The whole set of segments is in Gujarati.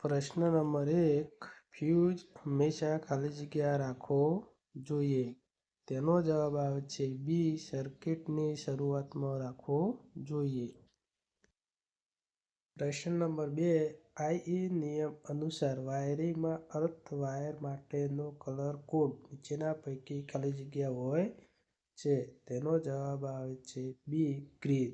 પ્રશ્ન નંબર 1, ફ્યુઝ હંમેશા ખાલી જગ્યા રાખવો જોઈએ. તેનો જવાબ આવે છે બી, સર્કિટની શરૂઆતમાં રાખવો જોઈએ. પ્રશ્ન નંબર 2, આઈ નિયમ અનુસાર વાયરિંગમાં અર્થ વાયર માટેનો કલર કોડ નીચેના પૈકી ખાલી જગ્યા હોય છે. તેનો જવાબ આવે છે બી, ગ્રીન.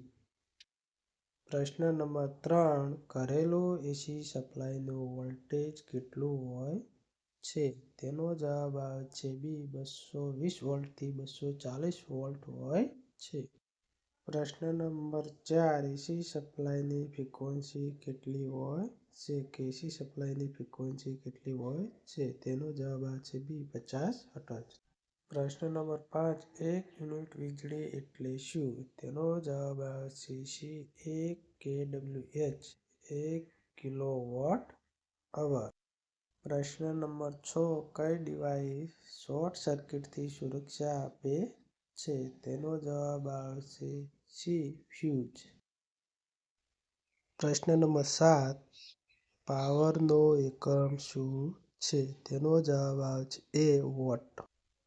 પ્રશ્ન નંબર 3, ઘરેલું એસી સપ્લાયનું વોલ્ટેજ કેટલું હોય છે? તેનો જવાબ આવે છે બી, 220 વોલ્ટથી 240 વોલ્ટ હોય છે. પ્રશ્ન નંબર 4, એસી સપ્લાયની ફ્રીક્વન્સી કેટલી હોય છે? એસી સપ્લાયની ફ્રીક્વન્સી કેટલી હોય છે? તેનો જવાબ આવે છે બી, 50 હર્ટ્ઝ. પ્રશ્ન નંબર 5, 1 યુનિટ વીજળી એટલે શું? તેનો જવાબ આવે છે સી, 1 kWh, 1 કિલોવોટ અવર. પ્રશ્ન નંબર 6, કઈ ડિવાઇસ શોર્ટ સર્કિટથી સુરક્ષા આપે છે? તેનો જવાબ આવે છે સી, ફ્યુઝ. પ્રશ્ન નંબર 7, પાવરનો એકમ શું છે? તેનો જવાબ આવે છે એ, વોટ.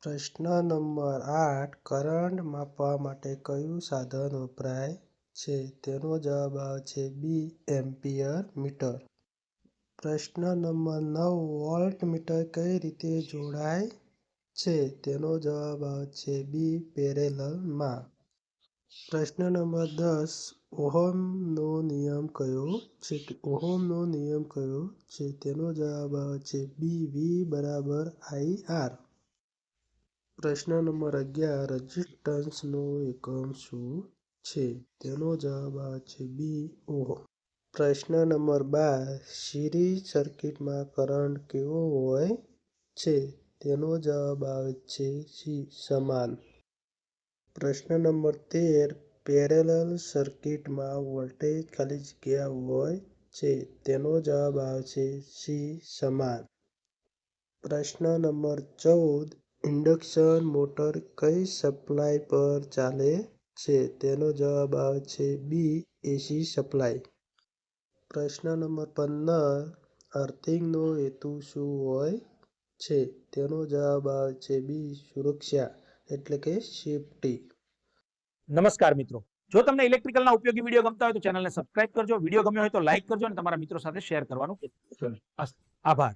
પ્રશ્ન નંબર 8, કરંટ માપવા માટે કયું સાધન વપરાય છે? તેનો જવાબ આવે છે બી, એમ્પિયર મીટર. પ્રશ્ન નંબર 9, વોલ્ટમીટર કઈ રીતે જોડાય છે? તેનો જવાબ આવે છે બી, પેરેલલમાં. પ્રશ્ન નંબર 10, ઓહમનો નિયમ કયો છે? ઓહમનો નિયમ કયો છે? તેનો જવાબ આવે છે બી, વી બરાબર IR. પ્રશ્ન નંબર 11, રેઝિસ્ટન્સનો એકમ શું છે? તેનો જવાબ આવે છે બી, ઓહમ. પ્રશ્ન નંબર 12, સિરીઝ સર્કિટમાં કરંટ કેવો હોય છે? તેનો જવાબ આવે છે સી, સમાન. પ્રશ્ન નંબર 13, પેરેલલ સર્કિટમાં વોલ્ટેજ ખાલી જગ્યા હોય છે? તેનો જવાબ આવે છે સી, સમાન. પ્રશ્ન નંબર 14, ઇન્ડક્શન મોટર કઈ સપ્લાય પર ચાલે છે? તેનો જવાબ આવે છે બી, એસી સપ્લાય. પ્રશ્ન નંબર 15, અર્થિંગનો હેતુ શું હોય છે? તેનો જવાબ આવે છે બી, સુરક્ષા એટલે કે સેફટી. નમસ્કાર મિત્રો, જો તમને ઇલેક્ટ્રિકલના ઉપયોગી વિડીયો ગમતા હોય તો ચેનલને સબસ્ક્રાઇબ કરજો, વિડીયો ગમ્યો હોય તો લાઈક કરજો અને તમારા મિત્રો સાથે શેર કરવાનું આભાર.